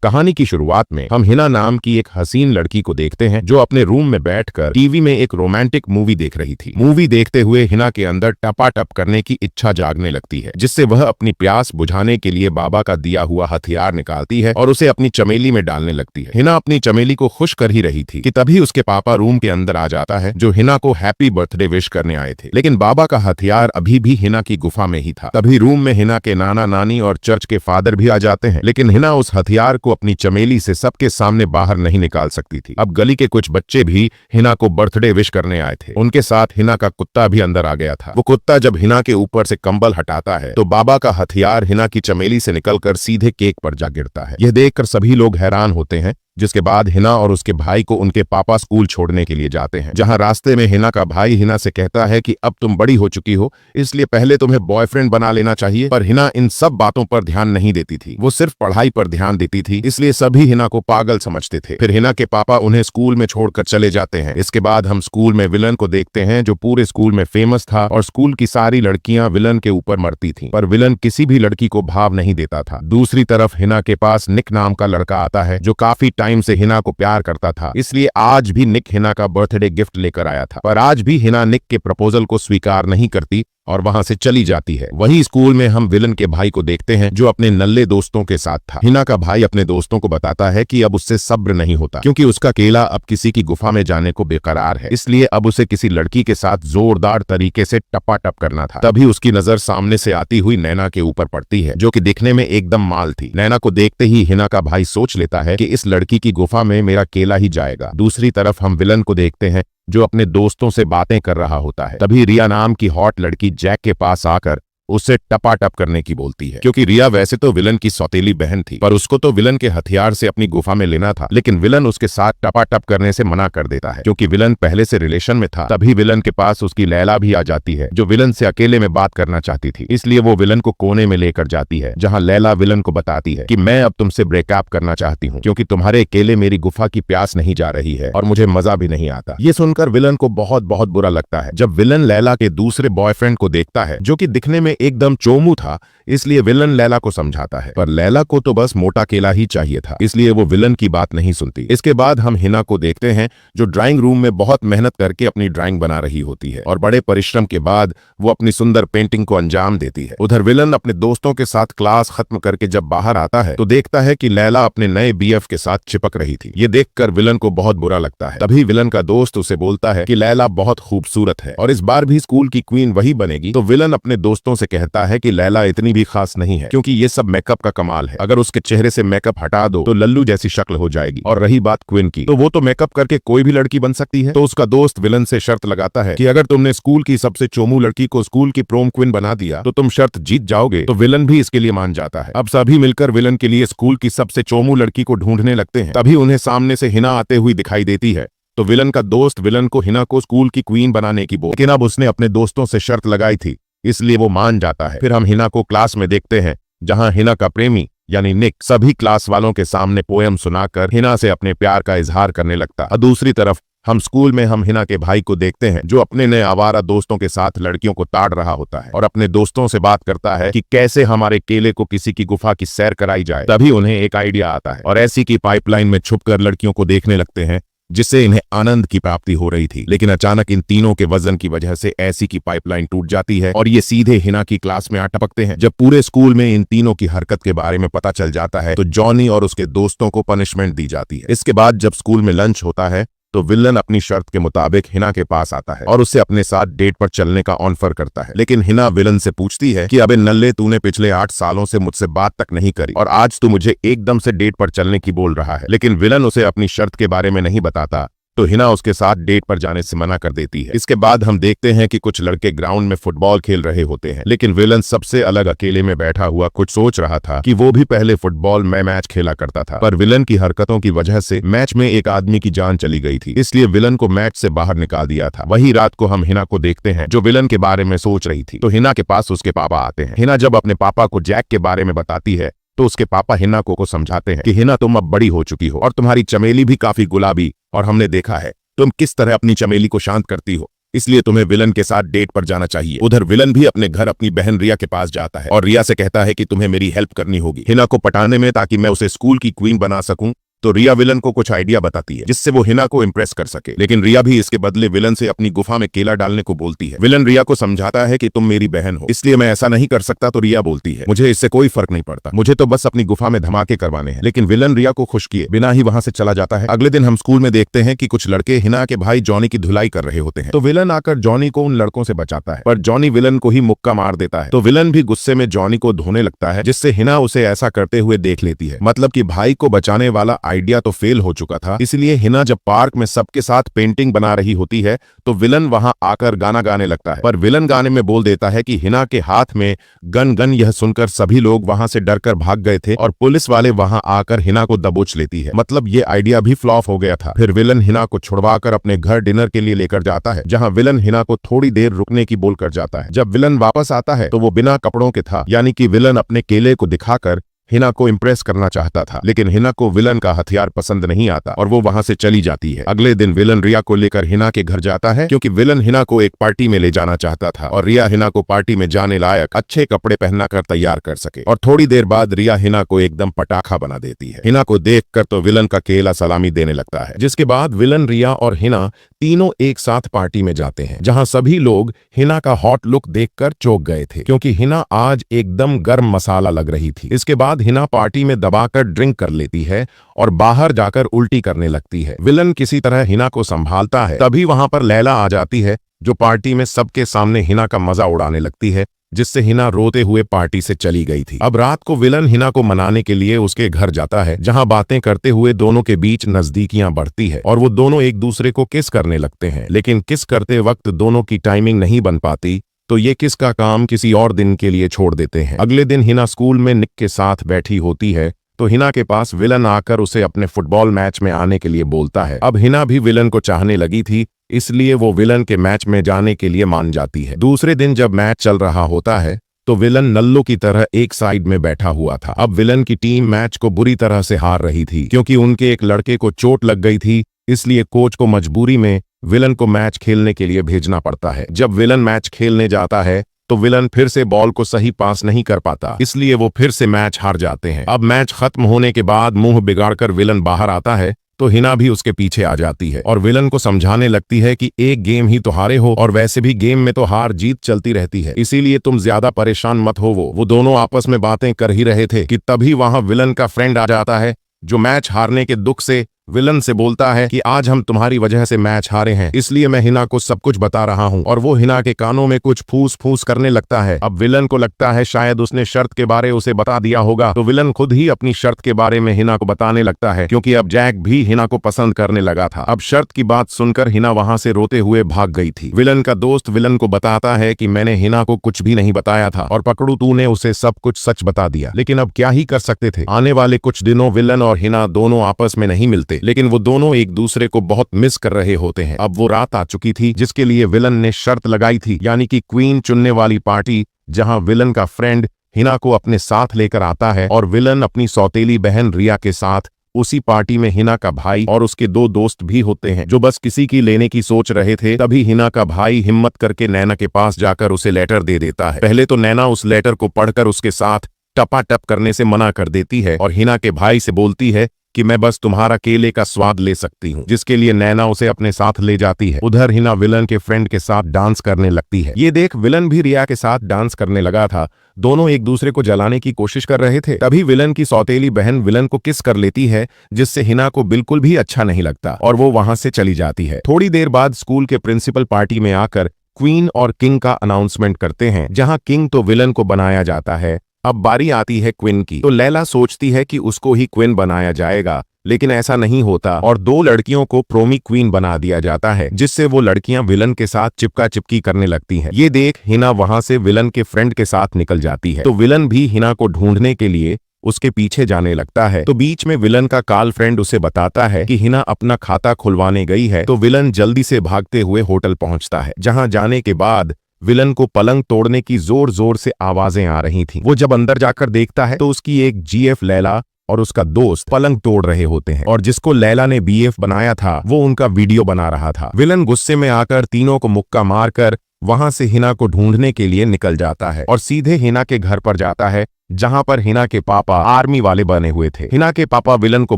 कहानी की शुरुआत में हम हिना नाम की एक हसीन लड़की को देखते हैं जो अपने रूम में बैठकर टीवी में एक रोमांटिक मूवी देख रही थी। मूवी देखते हुए हिना के अंदर टपाटप करने की इच्छा जागने लगती है, जिससे वह अपनी प्यास बुझाने के लिए बाबा का दिया हुआ हथियार निकालती है और उसे अपनी चमेली में डालने लगती है। हिना अपनी चमेली को खुश कर ही रही थी कि तभी उसके पापा रूम के अंदर आ जाता है, जो हिना को हैप्पी बर्थडे विश करने आए थे। लेकिन बाबा का हथियार अभी भी हिना की गुफा में ही था। तभी रूम में हिना के नाना नानी और चर्च के फादर भी आ जाते हैं, लेकिन हिना उस हथियार को अपनी चमेली से सबके सामने बाहर नहीं निकाल सकती थी। अब गली के कुछ बच्चे भी हिना को बर्थडे विश करने आए थे। उनके साथ हिना का कुत्ता भी अंदर आ गया था। वो कुत्ता जब हिना के ऊपर से कंबल हटाता है तो बाबा का हथियार हिना की चमेली से निकलकर सीधे केक पर जा गिरता है। यह देखकर सभी लोग हैरान होते हैं, जिसके बाद हिना और उसके भाई को उनके पापा स्कूल छोड़ने के लिए जाते हैं, जहां रास्ते में हिना का भाई हिना से कहता है कि अब तुम बड़ी हो चुकी हो, इसलिए पहले तुम्हें बॉयफ्रेंड बना लेना चाहिए। पर हिना इन सब बातों पर ध्यान नहीं देती थी, वो सिर्फ पढ़ाई पर ध्यान देती थी, इसलिए सभी हिना को पागल समझते थे। फिर हिना के पापा उन्हें स्कूल में छोड़कर चले जाते हैं। इसके बाद हम स्कूल में विलन को देखते हैं, जो पूरे स्कूल में फेमस था और स्कूल की सारी लड़कियां विलन के ऊपर मरती थी, पर विलन किसी भी लड़की को भाव नहीं देता था। दूसरी तरफ हिना के पास निक नाम का लड़का आता है, जो काफी टाइम से हिना को प्यार करता था, इसलिए आज भी निक हिना का बर्थडे गिफ्ट लेकर आया था। पर आज भी हिना निक के प्रपोजल को स्वीकार नहीं करती और वहां से चली जाती है। वहीं स्कूल में हम विलन के भाई को देखते हैं, जो अपने नल्ले दोस्तों के साथ था। हिना का भाई अपने दोस्तों को बताता है कि अब उससे सब्र नहीं होता, क्योंकि उसका केला अब किसी की गुफा में जाने को बेकरार है, इसलिए अब उसे किसी लड़की के साथ जोरदार तरीके से टपाटप करना था। तभी उसकी नजर सामने से आती हुई नैना के ऊपर पड़ती है, जो कि दिखने में एकदम माल थी। नैना को देखते ही हिना का भाई सोच लेता है कि इस लड़की की गुफा में मेरा केला ही जाएगा। दूसरी तरफ हम विलन को देखते हैं, जो अपने दोस्तों से बातें कर रहा होता है। तभी रिया नाम की हॉट लड़की जैक के पास आकर उससे टपाटप करने की बोलती है, क्योंकि रिया वैसे तो विलन की सौतेली बहन थी, पर उसको तो विलन के हथियार से अपनी गुफा में लेना था। लेकिन विलन उसके साथ टपाटप करने से मना कर देता है, क्योंकि विलन पहले से रिलेशन में था। तभी विलन के पास उसकी लैला भी आ जाती है, जो विलन से अकेले में बात करना चाहती थी, इसलिए वो विलन को कोने में लेकर जाती है, जहाँ लैला विलन को बताती है कि मैं अब तुमसे ब्रेकअप करना चाहती हूँ, क्योंकि तुम्हारे अकेले मेरी गुफा की प्यास नहीं जा रही है और मुझे मजा भी नहीं आता। ये सुनकर विलन को बहुत बहुत बुरा लगता है। जब विलन लैला के दूसरे बॉयफ्रेंड को देखता है, जो कि दिखने में एकदम चोमू था, इसलिए विलन लैला को समझाता है, पर लैला को तो बस मोटा केला ही चाहिए था, इसलिए वो विलन की बात नहीं सुनती। इसके बाद हम हिना को देखते हैं, जो ड्राइंग रूम में बहुत मेहनत करके अपनी ड्राइंग बना रही होती है और बड़े परिश्रम के बाद वो अपनी सुंदर पेंटिंग को अंजाम देती है। उधर विलन अपने दोस्तों के साथ क्लास खत्म करके जब बाहर आता है तो देखता है कि लैला अपने नए बीएफ के साथ चिपक रही थी। ये देखकर विलन को बहुत बुरा लगता है। तभी विलन का दोस्त उसे बोलता है कि लैला बहुत खूबसूरत है और इस बार भी स्कूल की क्वीन वही बनेगी। तो विलन अपने दोस्तों से कहता है कि लैला इतनी भी खास नहीं है, क्योंकि ये सब मेकअप का कमाल है। अगर उसके चेहरे से मेकअप हटा दो तो लल्लू जैसी शक्ल हो जाएगी। और रही बात क्वीन की, तो वो तो मेकअप करके कोई भी लड़की बन सकती है। तो उसका दोस्त विलन से शर्त लगाता है कि अगर तुमने स्कूल की सबसे चोमू लड़की को स्कूल की प्रोम क्वीन बना दिया तो तुम शर्त जीत जाओगे। तो विलन भी इसके लिए मान जाता है। अब सभी मिलकर विलन के लिए स्कूल की सबसे चोमू लड़की को ढूंढने लगते हैं। तभी उन्हें सामने से हिना आते हुई दिखाई देती है। तो विलन का दोस्त विलन को हिना को स्कूल की क्वीन बनाने की बोल, लेकिन अब उसने अपने दोस्तों से शर्त लगाई थी, इसलिए वो मान जाता है। फिर हम हिना को क्लास में देखते हैं, जहां हिना का प्रेमी यानी निक सभी क्लास वालों के सामने पोएम सुनाकर हिना से अपने प्यार का इजहार करने लगता। और दूसरी तरफ हम स्कूल में हम हिना के भाई को देखते हैं, जो अपने नए आवारा दोस्तों के साथ लड़कियों को ताड़ रहा होता है और अपने दोस्तों से बात करता है कि कैसे हमारे केले को किसी की गुफा की सैर कराई जाए। तभी उन्हें एक आइडिया आता है और ऐसी की पाइपलाइन में छुपकर लड़कियों को देखने लगते हैं, जिससे इन्हें आनंद की प्राप्ति हो रही थी। लेकिन अचानक इन तीनों के वजन की वजह से ऐसी की पाइपलाइन टूट जाती है और ये सीधे हिना की क्लास में आ टपकते हैं। जब पूरे स्कूल में इन तीनों की हरकत के बारे में पता चल जाता है तो जॉनी और उसके दोस्तों को पनिशमेंट दी जाती है। इसके बाद जब स्कूल में लंच होता है तो विलन अपनी शर्त के मुताबिक हिना के पास आता है और उससे अपने साथ डेट पर चलने का ऑफर करता है। लेकिन हिना विलन से पूछती है कि अबे नल्ले, तूने पिछले 8 सालों से मुझसे बात तक नहीं करी और आज तू मुझे एकदम से डेट पर चलने की बोल रहा है। लेकिन विलन उसे अपनी शर्त के बारे में नहीं बताता, तो हिना उसके साथ डेट पर जाने से मना कर देती है। इसके बाद हम देखते हैं कि कुछ लड़के ग्राउंड में फुटबॉल खेल रहे होते हैं, लेकिन विलन सबसे अलग अकेले में बैठा हुआ कुछ सोच रहा था कि वो भी पहले फुटबॉल में मैच खेला करता था, पर विलन की हरकतों की वजह से मैच में एक आदमी की जान चली गई थी, इसलिए विलन को मैच से बाहर निकाल दिया था। वही रात को हम हिना को देखते हैं, जो विलन के बारे में सोच रही थी। तो हिना के पास उसके पापा आते हैं। हिना जब अपने पापा को जैक के बारे में बताती है तो उसके पापा हिना को समझाते हैं कि हिना, तुम अब बड़ी हो चुकी हो और तुम्हारी चमेली भी काफी गुलाबी, और हमने देखा है तुम किस तरह अपनी चमेली को शांत करती हो। इसलिए तुम्हें विलन के साथ डेट पर जाना चाहिए। उधर विलन भी अपने घर अपनी बहन रिया के पास जाता है और रिया से कहता है कि तुम्हें मेरी हेल्प करनी होगी हिना को पटाने में, ताकि मैं उसे स्कूल की क्वीन बना सकूं। तो रिया विलन को कुछ आइडिया बताती है जिससे वो हिना को इम्प्रेस कर सके, लेकिन रिया भी इसके बदले विलन से अपनी गुफा में केला डालने को बोलती है। विलन रिया को समझाता है कि तुम मेरी बहन हो, इसलिए मैं ऐसा नहीं कर सकता। तो रिया बोलती है मुझे इससे कोई फर्क नहीं पड़ता, मुझे तो बस अपनी गुफा में धमाके करवाने हैं। लेकिन विलन रिया को खुश किए बिना ही वहां से चला जाता है। अगले दिन हम स्कूल में देखते हैं कि कुछ लड़के हिना के भाई जॉनी की धुलाई कर रहे होते हैं। तो विलन आकर जॉनी को उन लड़कों से बचाता है, पर जॉनी विलन को ही मुक्का मार देता है। तो विलन भी गुस्से में जॉनी को धोने लगता है, जिससे हिना उसे ऐसा करते हुए देख लेती है। मतलब कि भाई को बचाने वाला आइडिया तो फेल हो चुका था। इसलिए हिना जब पार्क में सबके साथ पेंटिंग बना रही होती है तो विलन वहां आकर गाना गाने लगता है, पर विलन गाने में बोल देता है कि हिना के हाथ में गन गन। यह सुनकर सभी लोग वहां से डरकर भाग गए थे और पुलिस वाले वहां आकर हिना को दबोच लेती है। मतलब ये आइडिया भी फ्लॉप हो गया था। फिर विलन हिना को छुड़वाकर अपने घर डिनर के लिए लेकर जाता है, जहां विलन हिना को थोड़ी देर रुकने की बोलकर जाता है। जब विलन वापस आता है तो वो बिना कपड़ों के था, यानी कि विलन अपने केले को दिखाकर हिना को इम्प्रेस करना चाहता था। लेकिन हिना को विलन का हथियार पसंद नहीं आता और वो वहां से चली जाती है। अगले दिन विलन रिया को लेकर हिना के घर जाता है, क्योंकि विलन हिना को एक पार्टी में ले जाना चाहता था और रिया हिना को पार्टी में जाने लायक अच्छे कपड़े पहनाकर तैयार कर सके। और थोड़ी देर बाद रिया हिना को एकदम पटाखा बना देती है। हिना को देखकर तो विलन का केला सलामी देने लगता है, जिसके बाद विलन रिया और हिना तीनों एक साथ पार्टी में जाते हैं, जहां सभी लोग हिना का हॉट लुक देखकर चौंक गए थे, क्योंकि हिना आज एकदम गर्म मसाला लग रही थी। इसके बाद हिना पार्टी में दबाकर ड्रिंक कर लेती है और बाहर जाकर उल्टी करने लगती है। विलन किसी तरह हिना को संभालता है, तभी वहां पर लैला आ जाती है, जो पार्टी में सबके सामने हिना का मजा उड़ाने लगती है, जिससे हिना रोते हुए पार्टी से चली गई थी। अब रात को विलन हिना को मनाने के लिए उसके घर जाता है, जहां बातें करते हुए दोनों के बीच नजदीकियां बढ़ती है और वो दोनों एक दूसरे को किस करने लगते हैं। लेकिन किस करते वक्त दोनों की टाइमिंग नहीं बन पाती, तो ये किस का काम किसी और दिन के लिए छोड़ देते हैं। अगले दिन हिना स्कूल में निक के साथ बैठी होती है, तो हिना के पास विलन आकर उसे अपने फुटबॉल मैच में आने के लिए बोलता है। अब हिना भी विलन को चाहने लगी थी, इसलिए वो विलन के मैच में जाने के लिए मान जाती है। दूसरे दिन जब मैच चल रहा होता है तो विलन नल्लो की तरह एक साइड में बैठा हुआ था। अब विलन की टीम मैच को बुरी तरह से हार रही थी, क्योंकि उनके एक लड़के को चोट लग गई थी। इसलिए कोच को मजबूरी में विलन को मैच खेलने के लिए भेजना पड़ता है। जब विलन मैच खेलने जाता है तो विलन फिर से बॉल को सही पास नहीं कर पाता, इसलिए वो फिर से मैच हार जाते हैं। अब मैच खत्म होने के बाद मुंह बिगाड़कर विलन बाहर आता है, तो हिना भी उसके पीछे आ जाती है और विलन को समझाने लगती है कि एक गेम ही तो हारे हो और वैसे भी गेम में तो हार जीत चलती रहती है, इसीलिए तुम ज्यादा परेशान मत हो। वो दोनों आपस में बातें कर ही रहे थे कि तभी वहां विलन का फ्रेंड आ जाता है, जो मैच हारने के दुख से विलन से बोलता है कि आज हम तुम्हारी वजह से मैच हारे हैं, इसलिए मैं हिना को सब कुछ बता रहा हूं। और वो हिना के कानों में कुछ फूस फूस करने लगता है। अब विलन को लगता है शायद उसने शर्त के बारे उसे बता दिया होगा, तो विलन खुद ही अपनी शर्त के बारे में हिना को बताने लगता है, क्योंकि अब जैक भी हिना को पसंद करने लगा था। अब शर्त की बात सुनकर हिना वहां से रोते हुए भाग गई थी। विलन का दोस्त विलन को बताता है कि मैंने हिना को कुछ भी नहीं बताया था और पकड़ू तूने उसे सब कुछ सच बता दिया। लेकिन अब क्या ही कर सकते थे। आने वाले कुछ दिनों विलन और हिना दोनों आपस में नहीं मिलते, लेकिन वो दोनों एक दूसरे को बहुत मिस कर रहे होते हैं। अब वो रात आ चुकी थी जिसके लिए विलन ने शर्त लगाई थी, यानी कि क्वीन चुनने वाली पार्टी, जहां विलन का फ्रेंड हिना को अपने साथ लेकर आता है और विलन अपनी सौतेली बहन रिया के साथ उसी पार्टी में हिना का भाई और उसके दो दोस्त भी होते हैं, जो बस किसी की लेने की सोच रहे थे। तभी हिना का भाई हिम्मत करके नैना के पास जाकर उसे लेटर दे देता है। पहले तो नैना उस लेटर को पढ़कर उसके साथ टपाटप करने से मना कर देती है और हिना के भाई से बोलती है कि मैं बस तुम्हारा केले का स्वाद ले सकती हूँ, जिसके लिए नैना उसे अपने साथ ले जाती है। उधर हिना विलन के फ्रेंड के साथ डांस करने लगती है। ये देख विलन भी रिया के साथ डांस करने लगा था। दोनों एक दूसरे को जलाने की कोशिश कर रहे थे। तभी विलन की सौतेली बहन विलन को किस कर लेती है, जिससे हिना को बिल्कुल भी अच्छा नहीं लगता और वो वहां से चली जाती है। थोड़ी देर बाद स्कूल के प्रिंसिपल पार्टी में आकर क्वीन और किंग का अनाउंसमेंट करते हैं, जहां किंग तो विलन को बनाया जाता है। अब बारी आती है क्वीन की, तो लैला सोचती है कि उसको ही क्वीन बनाया जाएगा, लेकिन ऐसा नहीं होता और दो लड़कियों को प्रोमी क्वीन बना दिया जाता है, जिससे वो लड़कियां विलन के साथ चिपका चिपकी करने लगती हैं। ये देख हिना वहां से विलन के फ्रेंड के साथ निकल जाती है, तो विलन भी हिना को ढूंढने के लिए उसके पीछे जाने लगता है। तो बीच में विलन का काल फ्रेंड उसे बताता है कि हिना अपना खाता खुलवाने गई है। तो विलन जल्दी से भागते हुए होटल पहुंचता है, जहां जाने के बाद विलन को पलंग तोड़ने की जोर जोर से आवाजें आ रही थीं। वो जब अंदर जाकर देखता है तो उसकी एक जीएफ लैला और उसका दोस्त पलंग तोड़ रहे होते हैं और जिसको लैला ने बीएफ बनाया था वो उनका वीडियो बना रहा था। विलन गुस्से में आकर तीनों को मुक्का मारकर वहां से हिना को ढूंढने के लिए निकल जाता है और सीधे हिना के घर पर जाता है, जहां पर हिना के पापा आर्मी वाले बने हुए थे। हिना के पापा विलन को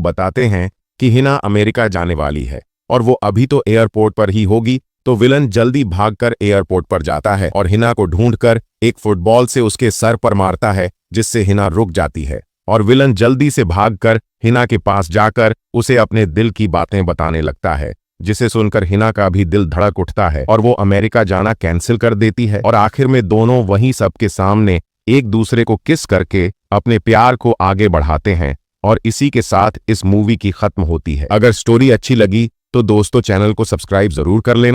बताते हैं कि हिना अमेरिका जाने वाली है और वो अभी तो एयरपोर्ट पर ही होगी, तो विलन जल्दी भागकर एयरपोर्ट पर जाता है और हिना को ढूंढकर एक फुटबॉल से उसके सर पर मारता है, जिससे हिना रुक जाती है और विलन जल्दी से भागकर हिना के पास जाकर उसे अपने दिल की बातें बताने लगता है, जिसे सुनकर हिना का भी दिल धड़क उठता है और वो अमेरिका जाना कैंसिल कर देती है और आखिर में दोनों वहीं सबके सामने एक दूसरे को किस करके अपने प्यार को आगे बढ़ाते हैं और इसी के साथ इस मूवी की खत्म होती है। अगर स्टोरी अच्छी लगी तो दोस्तों चैनल को सब्सक्राइब जरूर कर लेना।